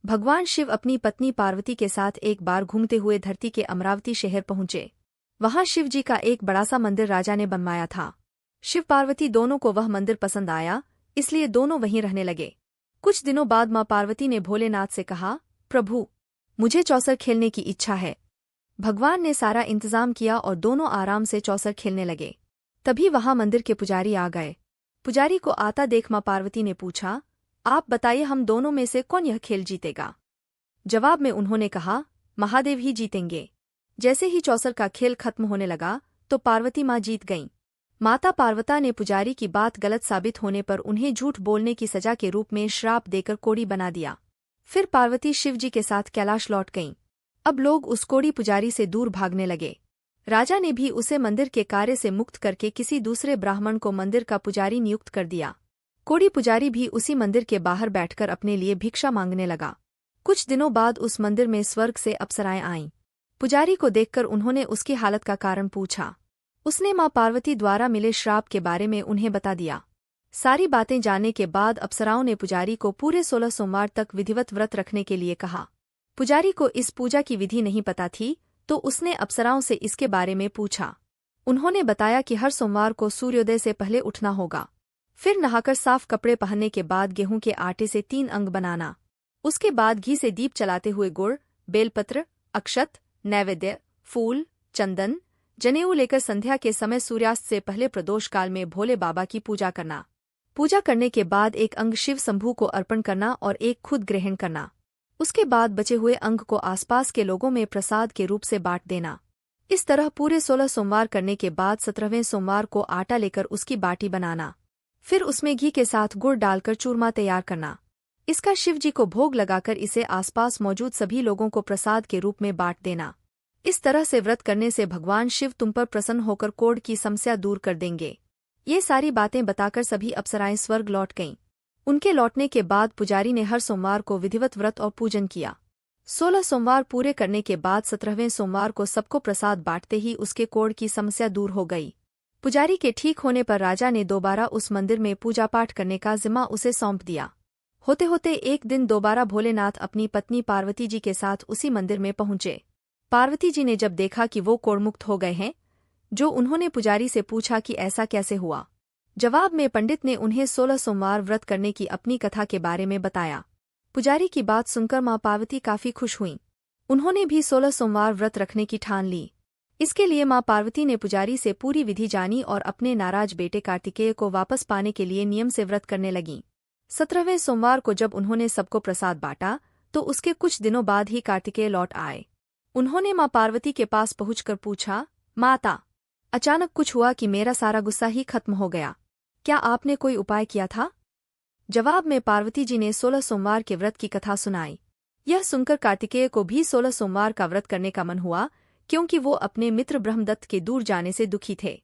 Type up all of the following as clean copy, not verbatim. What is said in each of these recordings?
भगवान शिव अपनी पत्नी पार्वती के साथ एक बार घूमते हुए धरती के अमरावती शहर पहुंचे। वहां शिव जी का एक बड़ा सा मंदिर राजा ने बनवाया था। शिव पार्वती दोनों को वह मंदिर पसंद आया, इसलिए दोनों वहीं रहने लगे। कुछ दिनों बाद मां पार्वती ने भोलेनाथ से कहा, प्रभु, मुझे चौसर खेलने की इच्छा है। भगवान ने सारा इंतजाम किया और दोनों आराम से चौसर खेलने लगे। तभी वहां मंदिर के पुजारी आ गए। पुजारी को आता देख मां पार्वती ने पूछा, आप बताइए, हम दोनों में से कौन यह खेल जीतेगा? जवाब में उन्होंने कहा, महादेव ही जीतेंगे। जैसे ही चौसर का खेल खत्म होने लगा तो पार्वती मां जीत गईं। माता पार्वती ने पुजारी की बात गलत साबित होने पर उन्हें झूठ बोलने की सजा के रूप में श्राप देकर कोढ़ी बना दिया। फिर पार्वती शिव जी के साथ कैलाश लौट गईं। अब लोग उस कोढ़ी पुजारी से दूर भागने लगे। राजा ने भी उसे मंदिर के कार्य से मुक्त करके किसी दूसरे ब्राह्मण को मंदिर का पुजारी नियुक्त कर दिया। कोढ़ी पुजारी भी उसी मंदिर के बाहर बैठकर अपने लिए भिक्षा मांगने लगा। कुछ दिनों बाद उस मंदिर में स्वर्ग से अप्सराएं आईं। पुजारी को देखकर उन्होंने उसकी हालत का कारण पूछा। उसने मां पार्वती द्वारा मिले श्राप के बारे में उन्हें बता दिया। सारी बातें जानने के बाद अप्सराओं ने पुजारी को पूरे 16 सोमवार तक विधिवत व्रत रखने के लिए कहा। पुजारी को इस पूजा की विधि नहीं पता थी, तो उसने अप्सराओं से इसके बारे में पूछा। उन्होंने बताया कि हर सोमवार को सूर्योदय से पहले उठना होगा, फिर नहाकर साफ कपड़े पहनने के बाद गेहूं के आटे से 3 अंग बनाना, उसके बाद घी से दीप चलाते हुए गुड़, बेलपत्र, अक्षत, नैवेद्य, फूल, चंदन, जनेऊ लेकर संध्या के समय सूर्यास्त से पहले प्रदोष काल में भोले बाबा की पूजा करना। पूजा करने के बाद एक अंग शिव शंभू को अर्पण करना और एक खुद ग्रहण करना। उसके बाद बचे हुए अंग को आसपास के लोगों में प्रसाद के रूप से बांट देना। इस तरह पूरे 16 सोमवार करने के बाद 17वें सोमवार को आटा लेकर उसकी बाटी बनाना, फिर उसमें घी के साथ गुड़ डालकर चूरमा तैयार करना। इसका शिव जी को भोग लगाकर इसे आसपास मौजूद सभी लोगों को प्रसाद के रूप में बांट देना। इस तरह से व्रत करने से भगवान शिव तुम पर प्रसन्न होकर कोढ़ की समस्या दूर कर देंगे। ये सारी बातें बताकर सभी अप्सराएं स्वर्ग लौट गईं। उनके लौटने के बाद पुजारी ने हर सोमवार को विधिवत व्रत और पूजन किया। 16 सोमवार पूरे करने के बाद 17वें सोमवार को सबको प्रसाद बांटते ही उसके कोढ़ की समस्या दूर हो गई। पुजारी के ठीक होने पर राजा ने दोबारा उस मंदिर में पूजा पाठ करने का जिम्मा उसे सौंप दिया। होते होते एक दिन दोबारा भोलेनाथ अपनी पत्नी पार्वती जी के साथ उसी मंदिर में पहुंचे। पार्वती जी ने जब देखा कि वो कोढ़मुक्त हो गए हैं, जो उन्होंने पुजारी से पूछा कि ऐसा कैसे हुआ। जवाब में पंडित ने उन्हें 16 सोमवार व्रत करने की अपनी कथा के बारे में बताया। पुजारी की बात सुनकर मां पार्वती काफी खुश हुईं। उन्होंने भी 16 सोमवार व्रत रखने की ठान ली। इसके लिए मां पार्वती ने पुजारी से पूरी विधि जानी और अपने नाराज बेटे कार्तिकेय को वापस पाने के लिए नियम से व्रत करने लगीं। 17वें सोमवार को जब उन्होंने सबको प्रसाद बांटा तो उसके कुछ दिनों बाद ही कार्तिकेय लौट आए। उन्होंने मां पार्वती के पास पहुंचकर पूछा, माता, अचानक कुछ हुआ कि मेरा सारा गुस्सा ही खत्म हो गया, क्या आपने कोई उपाय किया था? जवाब में पार्वती जी ने 16 सोमवार के व्रत की कथा सुनाई। यह सुनकर कार्तिकेय को भी 16 सोमवार का व्रत करने का मन हुआ, क्योंकि वो अपने मित्र ब्रह्मदत्त के दूर जाने से दुखी थे।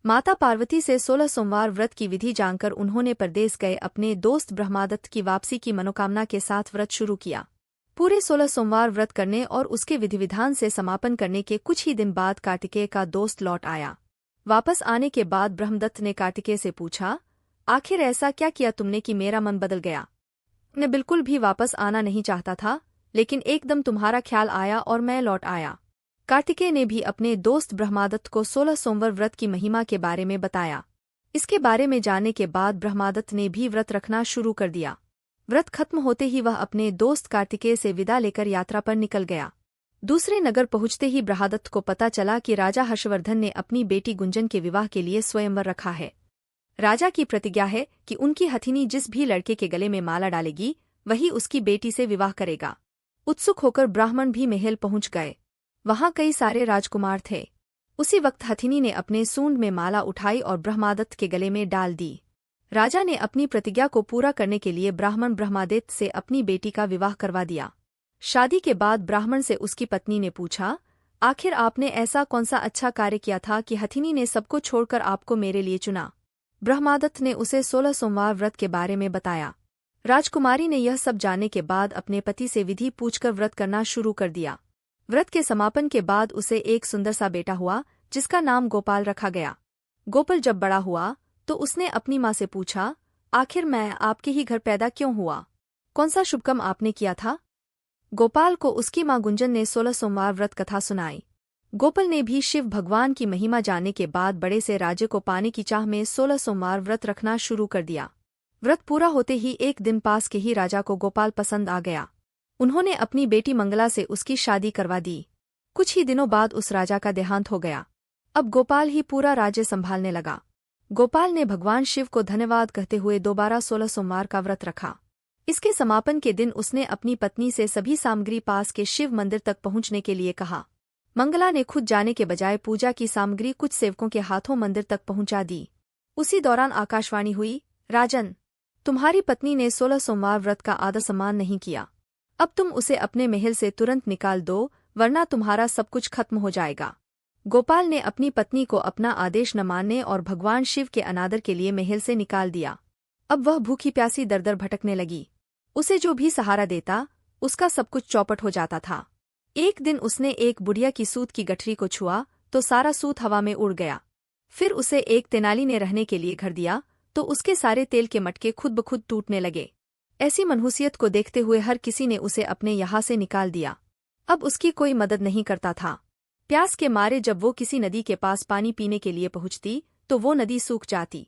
माता पार्वती से 16 सोमवार व्रत की विधि जानकर उन्होंने परदेश गए अपने दोस्त ब्रह्मदत्त की वापसी की मनोकामना के साथ व्रत शुरू किया। पूरे 16 सोमवार व्रत करने और उसके विधि विधान से समापन करने के कुछ ही दिन बाद कार्तिकेय का दोस्त लौट आया। वापस आने के बाद ब्रह्मदत्त ने कार्तिकेय से पूछा, आखिर ऐसा क्या किया तुमने कि मेरा मन बदल गया? मैं बिल्कुल भी वापस आना नहीं चाहता था, लेकिन एकदम तुम्हारा ख्याल आया और मैं लौट आया। कार्तिकेय ने भी अपने दोस्त ब्रह्मदत्त को 16 सोमवार व्रत की महिमा के बारे में बताया। इसके बारे में जानने के बाद ब्रह्मदत्त ने भी व्रत रखना शुरू कर दिया। व्रत खत्म होते ही वह अपने दोस्त कार्तिकेय से विदा लेकर यात्रा पर निकल गया। दूसरे नगर पहुंचते ही ब्रह्मदत्त को पता चला कि राजा हर्षवर्धन ने अपनी बेटी गुंजन के विवाह के लिए स्वयंवर रखा है। राजा की प्रतिज्ञा है कि उनकी हथिनी जिस भी लड़के के गले में माला डालेगी, वही उसकी बेटी से विवाह करेगा। उत्सुक होकर ब्राह्मण भी महल पहुंच गए। वहां कई सारे राजकुमार थे। उसी वक्त हथिनी ने अपने सूंड में माला उठाई और ब्रह्मदत्त के गले में डाल दी। राजा ने अपनी प्रतिज्ञा को पूरा करने के लिए ब्राह्मण ब्रह्मदत्त से अपनी बेटी का विवाह करवा दिया। शादी के बाद ब्राह्मण से उसकी पत्नी ने पूछा, आखिर आपने ऐसा कौन सा अच्छा कार्य किया था कि हथिनी ने सबको छोड़कर आपको मेरे लिए चुना? ब्रह्मदत्त ने उसे 16 सोमवार व्रत के बारे में बताया। राजकुमारी ने यह सब जानने के बाद अपने पति से विधि पूछकर व्रत करना शुरू कर दिया। व्रत के समापन के बाद उसे एक सुंदर सा बेटा हुआ, जिसका नाम गोपाल रखा गया। गोपाल जब बड़ा हुआ तो उसने अपनी माँ से पूछा, आखिर मैं आपके ही घर पैदा क्यों हुआ? कौन सा शुभ काम आपने किया था? गोपाल को उसकी मां गुंजन ने 16 सोमवार व्रत कथा सुनाई। गोपाल ने भी शिव भगवान की महिमा जानने के बाद बड़े से राज्य को पाने की चाह में 16 सोमवार व्रत रखना शुरू कर दिया। व्रत पूरा होते ही एक दिन पास के ही राजा को गोपाल पसंद आ गया। उन्होंने अपनी बेटी मंगला से उसकी शादी करवा दी। कुछ ही दिनों बाद उस राजा का देहांत हो गया। अब गोपाल ही पूरा राज्य संभालने लगा। गोपाल ने भगवान शिव को धन्यवाद कहते हुए दोबारा 16 सोमवार का व्रत रखा। इसके समापन के दिन उसने अपनी पत्नी से सभी सामग्री पास के शिव मंदिर तक पहुंचने के लिए कहा। मंगला ने खुद जाने के बजाय पूजा की सामग्री कुछ सेवकों के हाथों मंदिर तक पहुंचा दी। उसी दौरान आकाशवाणी हुई, राजन, तुम्हारी पत्नी ने 16 सोमवार व्रत का आदर सम्मान नहीं किया। अब तुम उसे अपने महल से तुरंत निकाल दो, वरना तुम्हारा सब कुछ खत्म हो जाएगा। गोपाल ने अपनी पत्नी को अपना आदेश न मानने और भगवान शिव के अनादर के लिए महल से निकाल दिया। अब वह भूखी प्यासी दर-दर भटकने लगी। उसे जो भी सहारा देता, उसका सब कुछ चौपट हो जाता था। एक दिन उसने एक बुढ़िया की सूत की गठरी को छुआ तो सारा सूत हवा में उड़ गया। फिर उसे एक तेनाली ने रहने के लिए घर दिया तो उसके सारे तेल के मटके खुद ब खुद टूटने लगे। ऐसी मनहूसियत को देखते हुए हर किसी ने उसे अपने यहाँ से निकाल दिया। अब उसकी कोई मदद नहीं करता था। प्यास के मारे जब वो किसी नदी के पास पानी पीने के लिए पहुंचती तो वो नदी सूख जाती।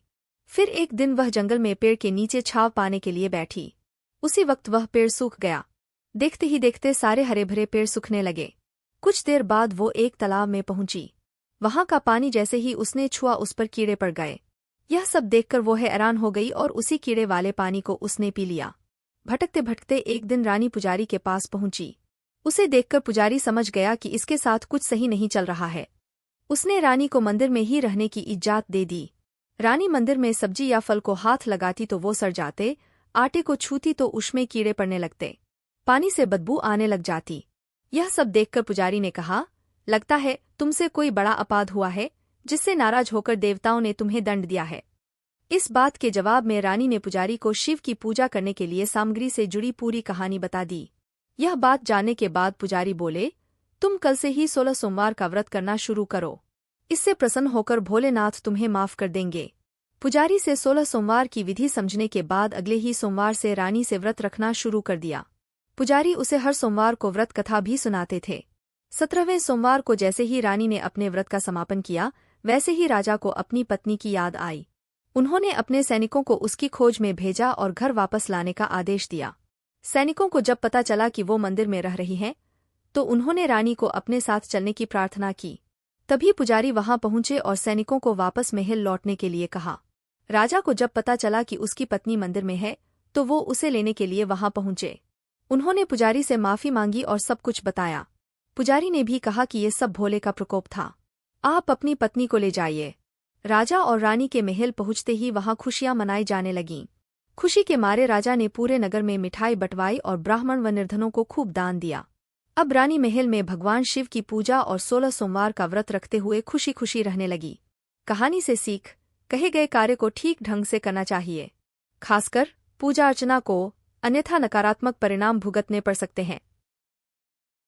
फिर एक दिन वह जंगल में पेड़ के नीचे छांव पाने के लिए बैठी। उसी वक्त वह पेड़ सूख गया। देखते ही देखते सारे हरे भरे पेड़ सूखने लगे। कुछ देर बाद वो एक तालाब में पहुंची। वहां का पानी जैसे ही उसने छुआ उस पर कीड़े पड़ गए। यह सब देखकर वो हैरान हो गई और उसी कीड़े वाले पानी को उसने पी लिया। भटकते भटकते एक दिन रानी पुजारी के पास पहुंची। उसे देखकर पुजारी समझ गया कि इसके साथ कुछ सही नहीं चल रहा है। उसने रानी को मंदिर में ही रहने की इजाजत दे दी। रानी मंदिर में सब्जी या फल को हाथ लगाती तो वो सड़ जाते, आटे को छूती तो उसमें कीड़े पड़ने लगते, पानी से बदबू आने लग जाती। यह सब देखकर पुजारी ने कहा, लगता है तुमसे कोई बड़ा अपराध हुआ है, जिससे नाराज होकर देवताओं ने तुम्हें दंड दिया है। इस बात के जवाब में रानी ने पुजारी को शिव की पूजा करने के लिए सामग्री से जुड़ी पूरी कहानी बता दी। यह बात जानने के बाद पुजारी बोले, तुम कल से ही 16 सोमवार का व्रत करना शुरू करो। इससे प्रसन्न होकर भोलेनाथ तुम्हें माफ कर देंगे। पुजारी से 16 सोमवार की विधि समझने के बाद अगले ही सोमवार से रानी से व्रत रखना शुरू कर दिया। पुजारी उसे हर सोमवार को व्रत कथा भी सुनाते थे। 17वें सोमवार को जैसे ही रानी ने अपने व्रत का समापन किया, वैसे ही राजा को अपनी पत्नी की याद आई। उन्होंने अपने सैनिकों को उसकी खोज में भेजा और घर वापस लाने का आदेश दिया। सैनिकों को जब पता चला कि वो मंदिर में रह रही हैं, तो उन्होंने रानी को अपने साथ चलने की प्रार्थना की। तभी पुजारी वहां पहुंचे और सैनिकों को वापस महल लौटने के लिए कहा। राजा को जब पता चला कि उसकी पत्नी मंदिर में है, तो वो उसे लेने के लिए वहां पहुंचे। उन्होंने पुजारी से माफी मांगी और सब कुछ बताया। पुजारी ने भी कहा कि ये सब भोले का प्रकोप था। आप अपनी पत्नी को ले जाइए। राजा और रानी के महल पहुंचते ही वहां खुशियां मनाई जाने लगीं। खुशी के मारे राजा ने पूरे नगर में मिठाई बंटवाई और ब्राह्मण व निर्धनों को खूब दान दिया। अब रानी महल में भगवान शिव की पूजा और 16 सोमवार का व्रत रखते हुए खुशी खुशी रहने लगी। कहानी से सीख, कहे गए कार्य को ठीक ढंग से करना चाहिए, खासकर पूजा अर्चना को, अन्यथा नकारात्मक परिणाम भुगतने पड़ सकते हैं।